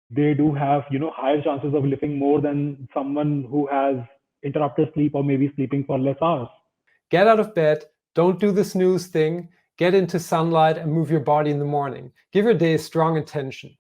they do have, higher chances of living more than someone who has interrupted sleep or maybe sleeping for less hours. Get out of bed, don't do the snooze thing, get into sunlight and move your body in the morning. Give your day a strong intention.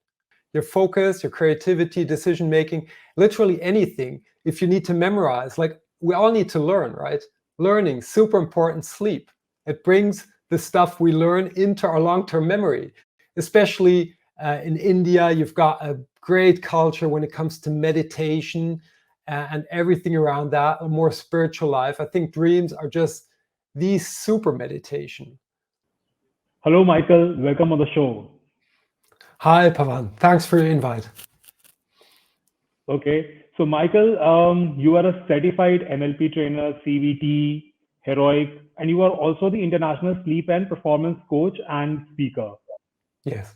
Your focus, your creativity, decision making, literally anything. If you need to memorize, like we all need to learn, right? Learning, super important, sleep. It brings the stuff we learn into our long term memory. Especially in India, you've got a great culture when it comes to meditation and everything around that, a more spiritual life. I think dreams are just the super meditation. Hello, Michael. Welcome on the show. Hi, Pavan. Thanks for your invite. Okay. So, Michael, you are a certified NLP trainer, CVT, heroic, and you are also the international sleep and performance coach and speaker. Yes.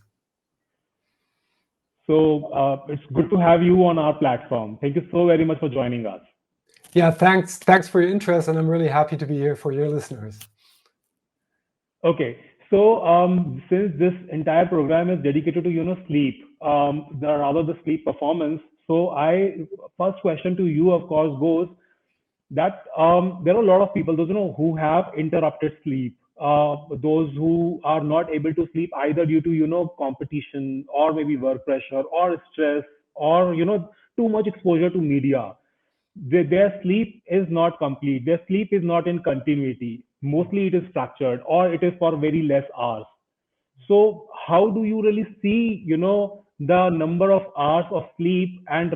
So, it's good to have you on our platform. Thank you so very much for joining us. Yeah, thanks. Thanks for your interest, and I'm really happy to be here for your listeners. Okay. So, since this entire program is dedicated to, sleep, rather the sleep performance. So, first question to you, of course, goes that there are a lot of people, those who have interrupted sleep, those who are not able to sleep either due to competition or maybe work pressure or stress or too much exposure to media. Their sleep is not complete. Their sleep is not in continuity. Mostly it is fractured or it is for very less hours. So how do you really see, the number of hours of sleep and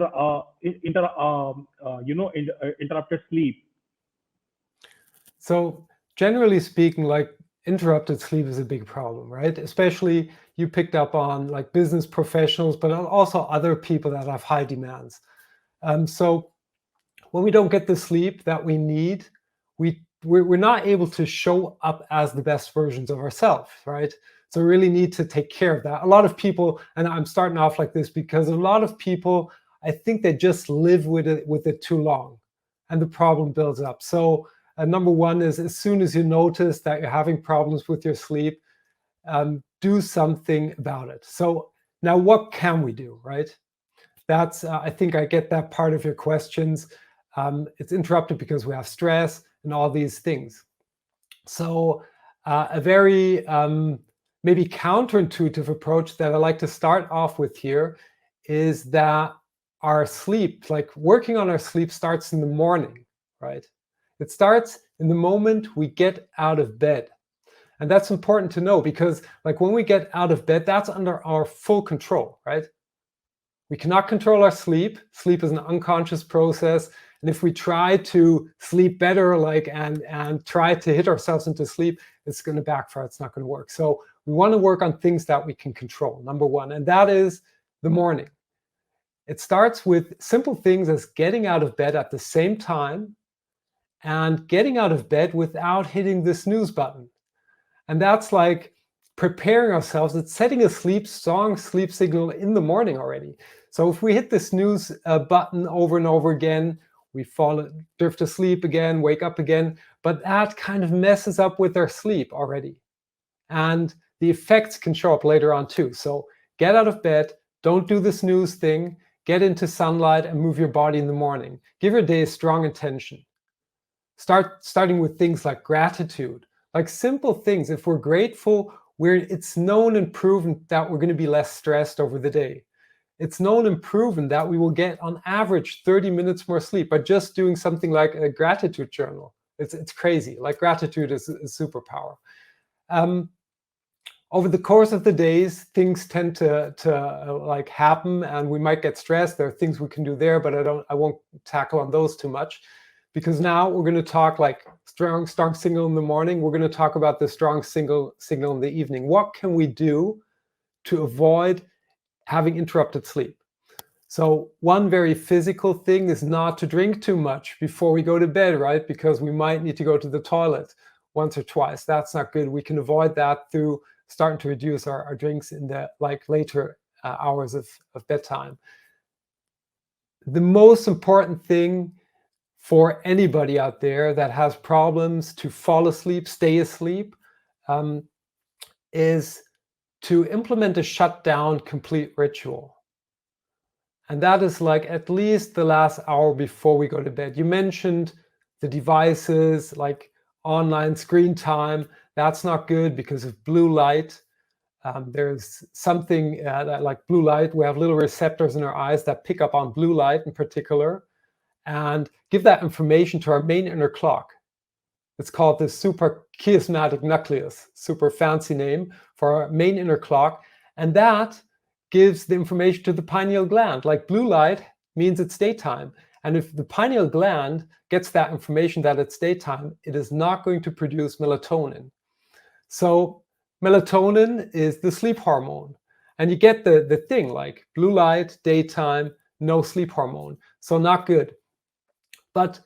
interrupted sleep? So, generally speaking, like interrupted sleep is a big problem, right? Especially you picked up on like business professionals, but also other people that have high demands. So, when we don't get the sleep that we need, we're not able to show up as the best versions of ourselves, right? So we really need to take care of that. A lot of people, and I'm starting off like this because a lot of people, I think they just live with it too long, and the problem builds up. So number one is as soon as you notice that you're having problems with your sleep, do something about it. So now, what can we do, right? That's I think I get that part of your questions. It's interrupted because we have stress and all these things. So a very maybe counterintuitive approach that I like to start off with here is that our sleep, like working on our sleep, starts in the morning, right? It starts in the moment we get out of bed. And that's important to know because like when we get out of bed, that's under our full control, right? We cannot control our sleep. Sleep is an unconscious process. And if we try to sleep better, like and try to hit ourselves into sleep, it's going to backfire. It's not going to work. So we want to work on things that we can control, number one, and that is the morning. It starts with simple things as getting out of bed at the same time and getting out of bed without hitting the snooze button. And that's like preparing ourselves. It's setting a strong sleep signal in the morning already. So if we hit the snooze button over and over again, we fall, drift to sleep again, wake up again, but that kind of messes up with our sleep already. And the effects can show up later on too. So get out of bed, don't do the snooze thing, get into sunlight and move your body in the morning. Give your day a strong intention. Starting with things like gratitude, like simple things. If we're grateful, it's known and proven that we're going to be less stressed over the day. It's known and proven that we will get on average 30 minutes more sleep by just doing something like a gratitude journal. It's crazy. Like gratitude is a superpower. Over the course of the days, things tend to like happen, and we might get stressed. There are things we can do there, but I won't tackle on those too much, because now we're going to talk like strong signal in the morning. We're going to talk about the strong signal in the evening. What can we do to avoid having interrupted sleep? So one very physical thing is not to drink too much before we go to bed, right? Because we might need to go to the toilet once or twice. That's not good. We can avoid that through starting to reduce our drinks in the like later hours of bedtime. The most important thing for anybody out there that has problems to fall asleep, stay asleep, is to implement a shutdown complete ritual. And that is like at least the last hour before we go to bed. You mentioned the devices, like online screen time. That's not good because of blue light. There's something like blue light. We have little receptors in our eyes that pick up on blue light in particular and give that information to our main inner clock. It's called the suprachiasmatic nucleus, super fancy name for our main inner clock. And that gives the information to the pineal gland. Like blue light means it's daytime. And if the pineal gland gets that information that it's daytime, it is not going to produce melatonin. So melatonin is the sleep hormone. And you get the thing like blue light, daytime, no sleep hormone. So not good. But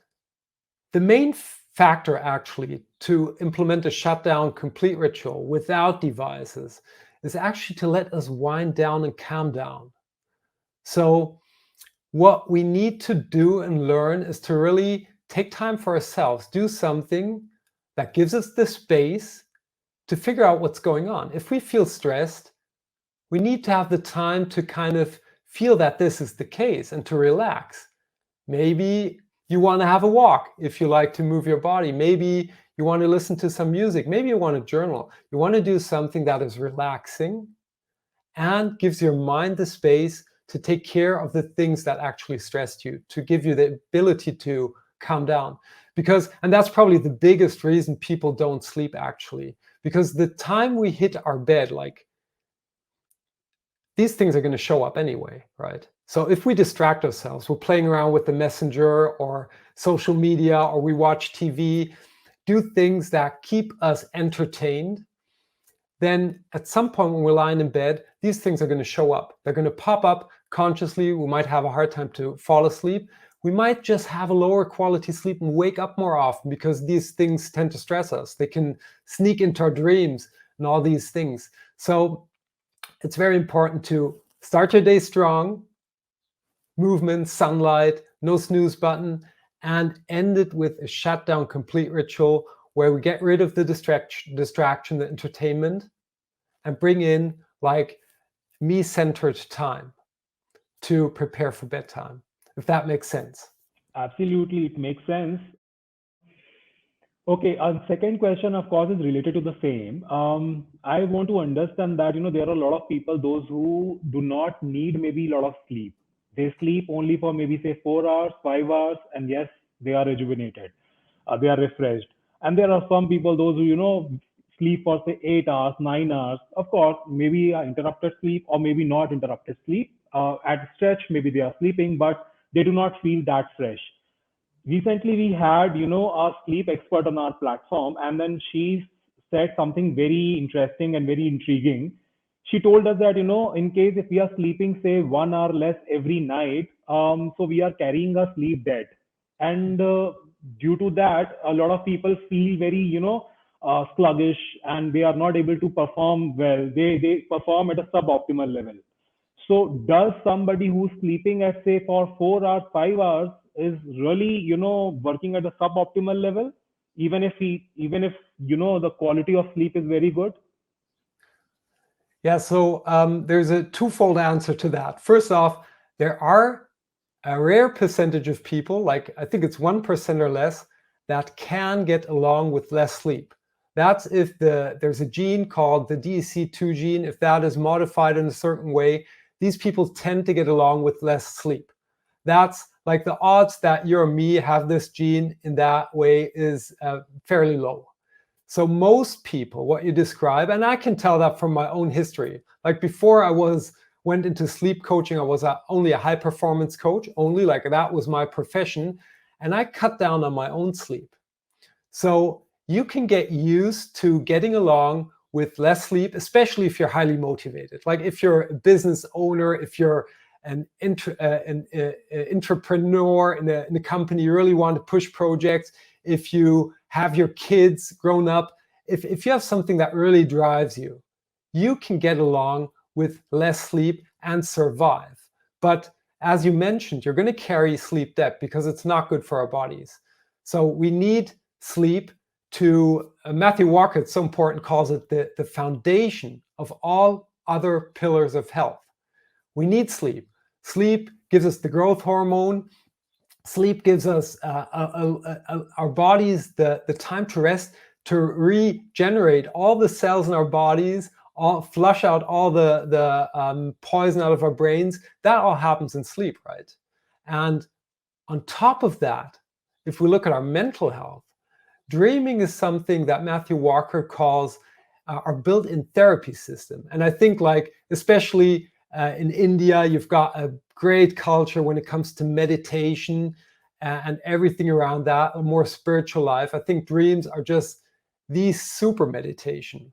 the main factor actually to implement a shutdown complete ritual without devices is actually to let us wind down and calm down. So what we need to do and learn is to really take time for ourselves, do something that gives us the space to figure out what's going on. If we feel stressed, we need to have the time to kind of feel that this is the case and to relax. Maybe you want to have a walk if you like to move your body. Maybe you want to listen to some music. Maybe you want to journal. You want to do something that is relaxing and gives your mind the space to take care of the things that actually stressed you, to give you the ability to calm down. And that's probably the biggest reason people don't sleep actually, because the time we hit our bed, like these things are going to show up anyway, right? So if we distract ourselves, we're playing around with the messenger or social media, or we watch TV, do things that keep us entertained, then at some point when we're lying in bed, these things are going to show up. They're going to pop up consciously. We might have a hard time to fall asleep. We might just have a lower quality sleep and wake up more often because these things tend to stress us. They can sneak into our dreams and all these things. So it's very important to start your day strong, movement, sunlight, no snooze button, and end it with a shutdown complete ritual where we get rid of the distraction, the entertainment, and bring in like me-centered time to prepare for bedtime, if that makes sense. Absolutely, it makes sense. Okay, second question, of course, is related to the same. I want to understand that, there are a lot of people, those who do not need maybe a lot of sleep. They sleep only for maybe say 4 hours, 5 hours, and yes, they are rejuvenated, they are refreshed. And there are some people, those who, sleep for say 8 hours, 9 hours. Of course, maybe interrupted sleep or maybe not interrupted sleep. At stretch, maybe they are sleeping, but they do not feel that fresh. Recently we had a sleep expert on our platform, and then she said something very interesting and very intriguing. She told us that in case if we are sleeping say 1 hour less every night, so we are carrying a sleep debt. And due to that, a lot of people feel very sluggish, and they are not able to perform well. They perform at a suboptimal level. So does somebody who's sleeping at say for 4 hours, 5 hours is really, working at a suboptimal level, even if the quality of sleep is very good? Yeah, so there's a twofold answer to that. First off, there are a rare percentage of people, like I think it's 1% or less, that can get along with less sleep. That's if there's a gene called the DEC2 gene. If that is modified in a certain way, these people tend to get along with less sleep. That's like the odds that you or me have this gene in that way is fairly low. So most people, what you describe, and I can tell that from my own history. Like before I went into sleep coaching, I was only a high performance coach, only like that was my profession. And I cut down on my own sleep. So you can get used to getting along with less sleep, especially if you're highly motivated. Like if you're a business owner, if you're an entrepreneur in a company, you really want to push projects, if you have your kids grown up, if you have something that really drives you, you can get along with less sleep and survive. But as you mentioned, you're going to carry sleep debt because it's not good for our bodies. So we need sleep to, Matthew Walker, it's so important, calls it the foundation of all other pillars of health. We need sleep. Sleep gives us the growth hormone. Sleep gives us our bodies the time to rest, to regenerate all the cells in our bodies, flush out all the poison out of our brains. That all happens in sleep, right? And on top of that, if we look at our mental health, dreaming is something that Matthew Walker calls our built-in therapy system. And I think, like, especially in India, you've got a great culture when it comes to meditation and everything around that, a more spiritual life. I think dreams are just the super meditation.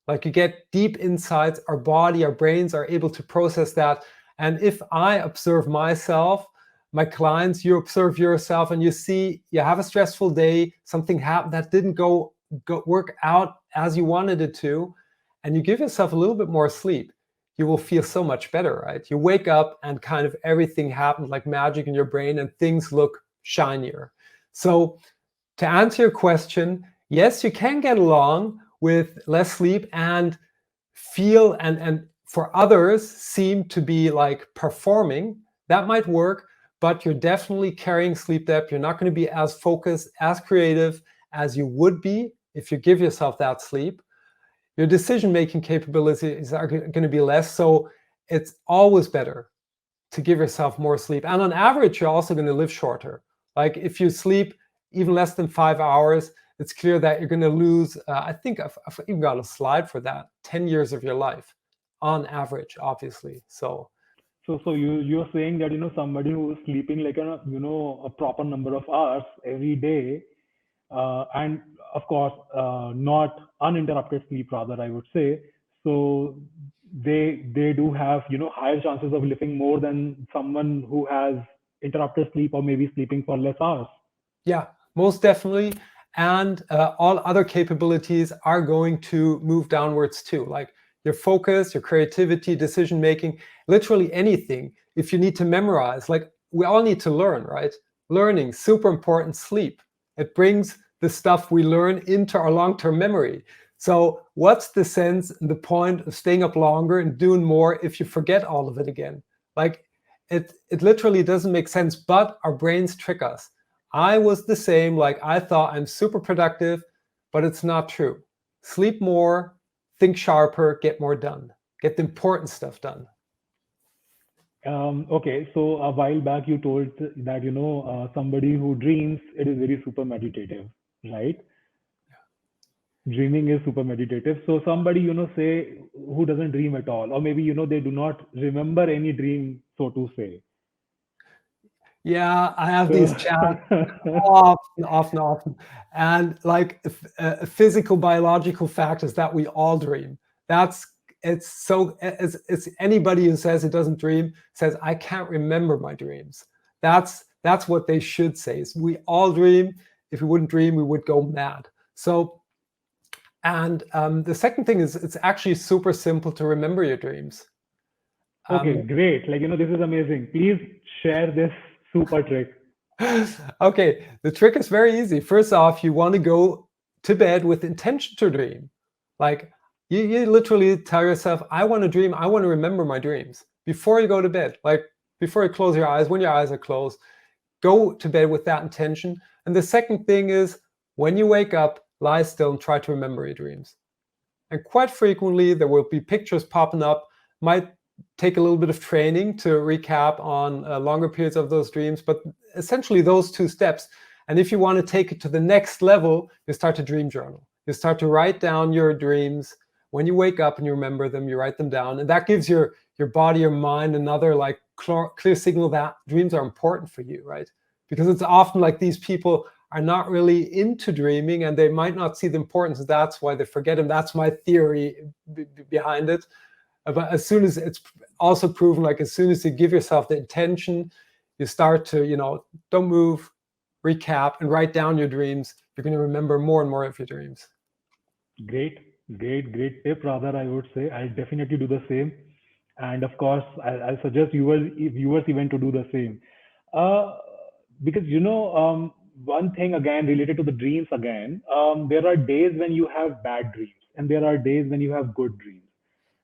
Like, you get deep insights, our body, our brains are able to process that. And if I observe myself, my clients, you observe yourself, and you see you have a stressful day, something happened that didn't go work out as you wanted it to, and you give yourself a little bit more sleep, you will feel so much better, right? You wake up and kind of everything happened like magic in your brain, and things look shinier. So to answer your question, yes, you can get along with less sleep and feel and for others seem to be like performing. That might work, but you're definitely carrying sleep debt. You're not going to be as focused, as creative as you would be if you give yourself that sleep. Your decision-making capabilities are going to be less. So it's always better to give yourself more sleep. And on average, you're also going to live shorter. Like, if you sleep even less than 5 hours, it's clear that you're going to lose, I think I've even got a slide for that, 10 years of your life on average, obviously. So So you're saying that somebody who is sleeping like a proper number of hours every day, and of course not uninterrupted sleep, rather I would say. So they do have higher chances of living more than someone who has interrupted sleep or maybe sleeping for less hours. yeah, most definitely. And all other capabilities are going to move downwards too, like your focus, your creativity, decision making, literally anything. If you need to memorize, like, we all need to learn, right? Learning, super important. Sleep, it brings the stuff we learn into our long-term memory. So what's the sense and the point of staying up longer and doing more if you forget all of it again? Like, it literally doesn't make sense, but our brains trick us. I was the same. Like, I thought I'm super productive, but it's not true. Sleep more, think sharper, get more done, get the important stuff done. Okay, so a while back you told that somebody who dreams, it is very super meditative, right? Dreaming is super meditative. So somebody say who doesn't dream at all, or maybe they do not remember any dream, so to say. Yeah, I have So these chats often. And like, a physical, biological fact is that we all dream. That's it's anybody who says it doesn't dream says, I can't remember my dreams. That's what they should say, is we all dream. If we wouldn't dream, we would go mad. So, and the second thing is, it's actually super simple to remember your dreams. okay, Um, great. Like this is amazing. Please share this super trick. Okay, the trick is very easy. First off, you want to go to bed with intention to dream. Like, you literally tell yourself, I want to dream, I want to remember my dreams before you go to bed. Like, before you close your eyes, when your eyes are closed, go to bed with that intention. And the second thing is, when you wake up, lie still and try to remember your dreams. And quite frequently, there will be pictures popping up. Might take a little bit of training to recap on longer periods of those dreams, but essentially those two steps. And if you want to take it to the next level, you start to dream journal. You start to write down your dreams. When you wake up and you remember them, you write them down. And that gives your body, your mind, another like clear signal that dreams are important for you, right? Because it's often like these people are not really into dreaming and they might not see the importance. That's why they forget them. That's my theory behind it. But as soon as it's also proven, like, as soon as you give yourself the intention, you start to, don't move, recap, and write down your dreams. You're going to remember more and more of your dreams. Great, great tip. Rather, I would say I'll definitely do the same, and of course, I'll suggest viewers even to do the same. Uh, because one thing again related to the dreams again, there are days when you have bad dreams, and there are days when you have good dreams.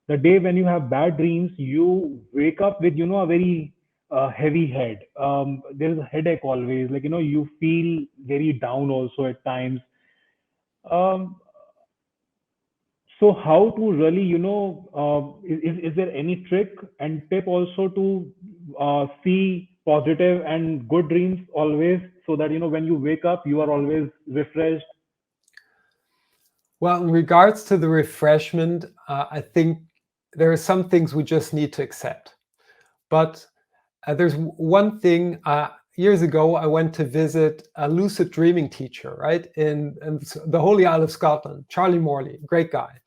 The day when you have bad dreams, you wake up with a very a heavy head. There is a headache always. Like, you feel very down also at times. Um, so how to really, is there any trick and tip also to see positive and good dreams always, so that, when you wake up, you are always refreshed? Well, in regards to the refreshment, I think there are some things we just need to accept. But there's one thing. Years ago, I went to visit a lucid dreaming teacher, right, in the Holy Isle of Scotland, Charlie Morley, great guy.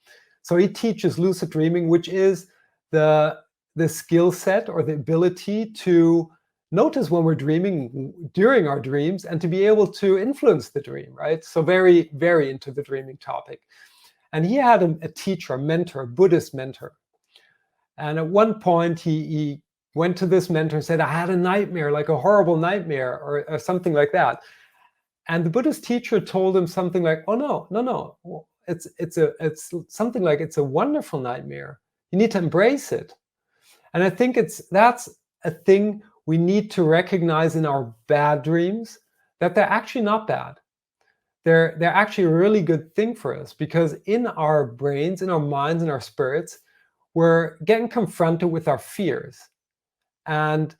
So he teaches lucid dreaming, which is the the skill set or the ability to notice when we're dreaming during our dreams and to be able to influence the dream, right? So very, very into the dreaming topic. And he had a teacher, a mentor, a Buddhist mentor. And at one point, he went to this mentor and said, I had a nightmare, like a horrible nightmare or something like that. And the Buddhist teacher told him something like, oh, no, no, no. It's something like it's a wonderful nightmare. You need to embrace it. And I think that's a thing we need to recognize in our bad dreams, that they're actually not bad. They're actually a really good thing for us, because in our brains, in our minds, in our spirits, we're getting confronted with our fears. And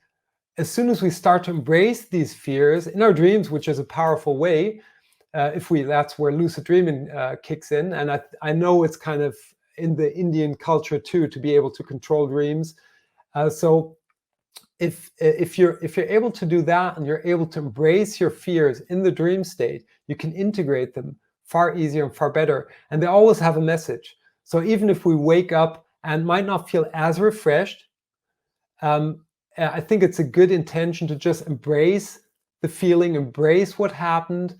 as soon as we start to embrace these fears in our dreams, which is a powerful way, that's where lucid dreaming kicks in. And I know it's kind of in the Indian culture too, to be able to control dreams. So if you're able to do that and you're able to embrace your fears in the dream state, you can integrate them far easier and far better. And they always have a message. So even if we wake up and might not feel as refreshed, I think it's a good intention to just embrace the feeling, embrace what happened.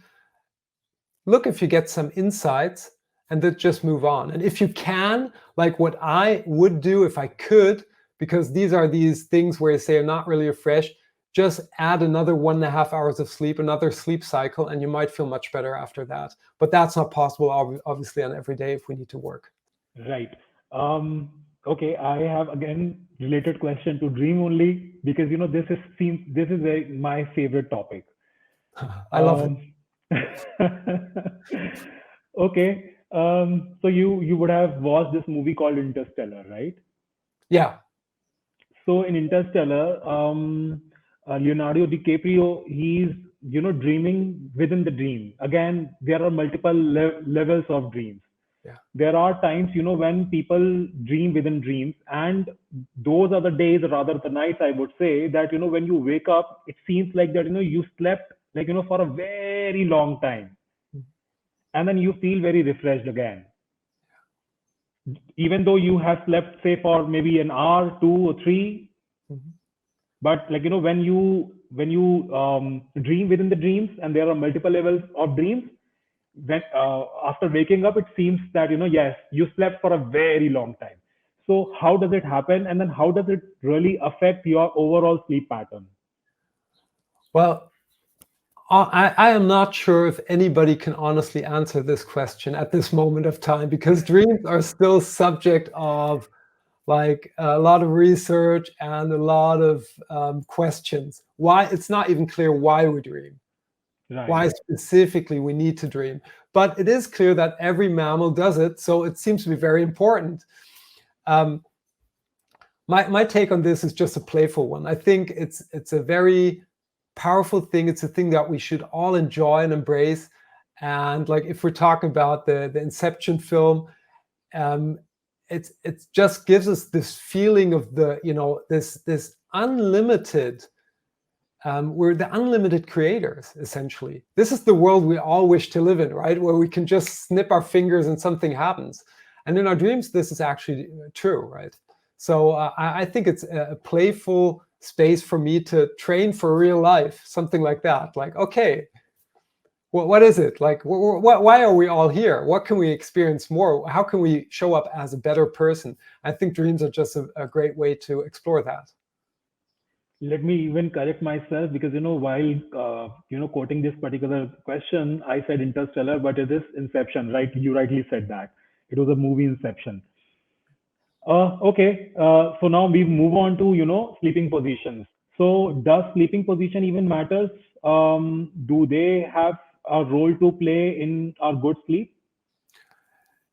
Look if you get some insights, and then just move on. And if you can, like what I would do if I could, because these are these things where you say I'm not really refreshed, just add another 1.5 hours of sleep, another sleep cycle, and you might feel much better after that. But that's not possible, obviously, on every day if we need to work. Right. Okay, I have again related question to dream only, because this is my favorite topic. I love it. Um, okay. So you would have watched this movie called Interstellar, right? Yeah. So in Interstellar, Leonardo DiCaprio, he's dreaming within the dream. Again, there are multiple levels of dreams. Yeah. There are times when people dream within dreams, and those are the days, or rather the nights, I would say, that when you wake up, it seems like that you slept, like for a very long time, and then you feel very refreshed again, even though you have slept, say, for maybe an hour, 2 or 3. Mhm. But like when you dream within the dreams, and there are multiple levels of dreams, when after waking up, it seems that yes, you slept for a very long time. So how does it happen, and then how does it really affect your overall sleep pattern? Well, I am not sure if anybody can honestly answer this question at this moment of time, because dreams are still subject of like a lot of research and a lot of questions. Why it's not even clear why we dream, Right. why specifically we need to dream. But it is clear that every mammal does it, so it seems to be very important. Um, my take on this is just a playful one. I think it's a very powerful thing. It's a thing that we should all enjoy and embrace. And like if we're talking about the Inception film, um, it just gives us this feeling of this unlimited. We're the unlimited creators, essentially. This is the world we all wish to live in, right? Where we can just snip our fingers and something happens. And in our dreams, this is actually true, right? So I think it's a playful space for me to train for real life, something like that. Like, okay, what is it? Like, why are we all here? What can we experience more? How can we show up as a better person? I think dreams are just a great way to explore that. Let me even correct myself, because while quoting this particular question, I said Interstellar, but it is Inception, right? You rightly said that it was a movie, Inception. Okay. So now we move on to sleeping positions. So does sleeping position even matters? Do they have a role to play in our good sleep?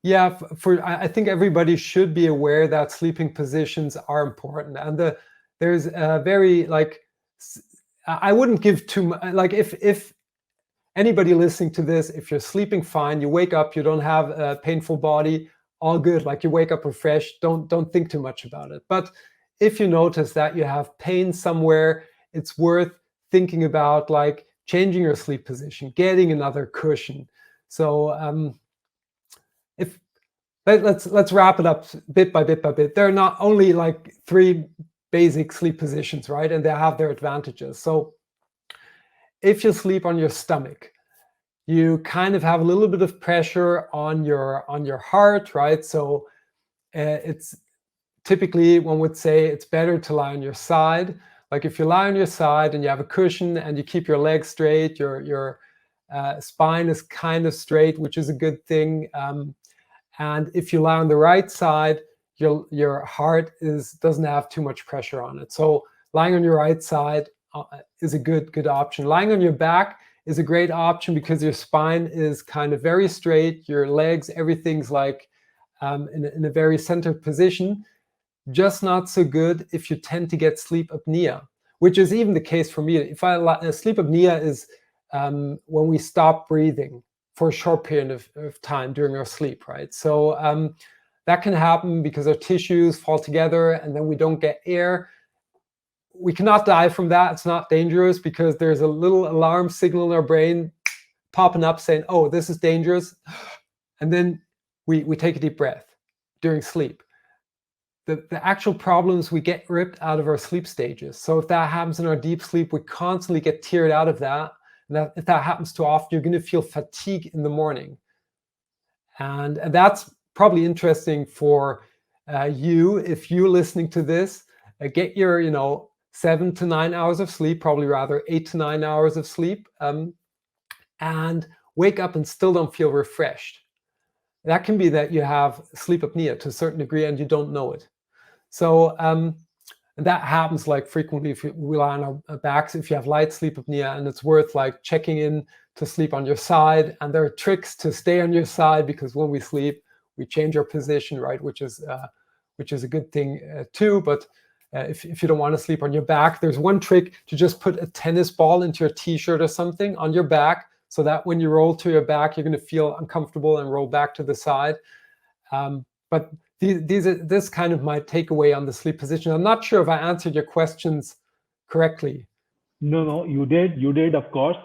Yeah, I think everybody should be aware that sleeping positions are important, and there's a very like I wouldn't give too much. Like if anybody listening to this, if you're sleeping fine, you wake up, you don't have a painful body, all good. Like you wake up refreshed, don't think too much about it. But if you notice that you have pain somewhere, it's worth thinking about like changing your sleep position, getting another cushion. So if let's wrap it up bit by bit by bit. There are not only like 3 basic sleep positions, right? And they have their advantages. So if you sleep on your stomach, you kind of have a little bit of pressure on your heart, right? So it's typically, one would say it's better to lie on your side. Like if you lie on your side and you have a cushion and you keep your legs straight, your spine is kind of straight, which is a good thing. And if you lie on the right side, your heart doesn't have too much pressure on it. So lying on your right side is a good option. Lying on your back is a great option because your spine is kind of very straight. Your legs, everything's like in a very centered position. Just not so good if you tend to get sleep apnea, which is even the case for me. If sleep apnea is when we stop breathing for a short period of time during our sleep, right? So that can happen because our tissues fall together and then we don't get air. We cannot die from that. It's not dangerous because there's a little alarm signal in our brain popping up saying, oh, this is dangerous. And then we take a deep breath during sleep. The actual problems, we get ripped out of our sleep stages. So if that happens in our deep sleep, we constantly get teared out of that. And if that happens too often, you're going to feel fatigue in the morning. And that's probably interesting for you if you're listening to this. Get your 7 to 9 hours of sleep, probably rather 8 to 9 hours of sleep, and wake up and still don't feel refreshed. That can be that you have sleep apnea to a certain degree and you don't know it. So that happens like frequently if we lie on our backs, if you have light sleep apnea, and it's worth like checking in to sleep on your side. And there are tricks to stay on your side because when we sleep, we change our position, right? Which is a good thing too. But if you don't want to sleep on your back, there's one trick to just put a tennis ball into your t-shirt or something on your back, so that when you roll to your back, you're going to feel uncomfortable and roll back to the side. But this kind of my takeaway on the sleep position. I'm not sure if I answered your questions correctly. No, you did, of course.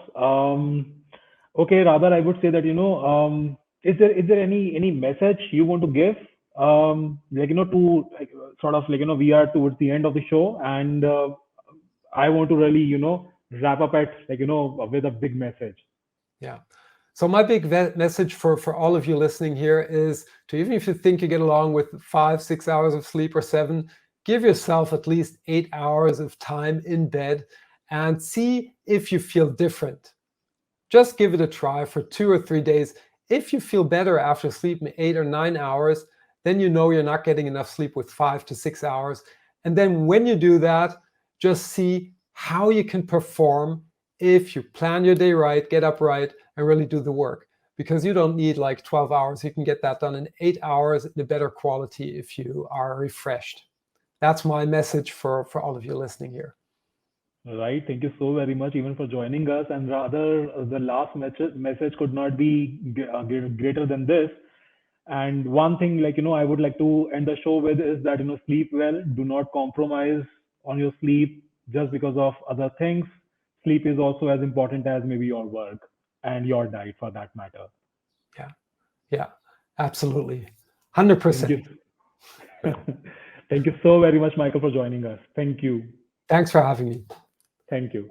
Okay, rather, I would say that, is there any message you want to give? Like, to like, sort of like, we are towards the end of the show, and I want to really, wrap up at like, with a big message. Yeah. So my big message for all of you listening here is to, even if you think you get along with 5, 6 hours of sleep or 7, give yourself at least 8 hours of time in bed and see if you feel different. Just give it a try for 2 or 3 days. If you feel better after sleeping 8 or 9 hours, then you know you're not getting enough sleep with 5 to 6 hours. And then when you do that, just see how you can perform if you plan your day right, get up right, and really do the work. Because you don't need like 12 hours. You can get that done in 8 hours in a better quality if you are refreshed. That's my message for all of you listening here. Right. Thank you so very much even for joining us. And rather, the last message could not be greater than this. And one thing, like, I would like to end the show with is that, sleep well, do not compromise on your sleep just because of other things. Sleep is also as important as maybe your work and your diet for that matter. Yeah, absolutely. Thank 100%. you. Thank you so very much, Michael, for joining us. Thank you. Thanks for having me. Thank you.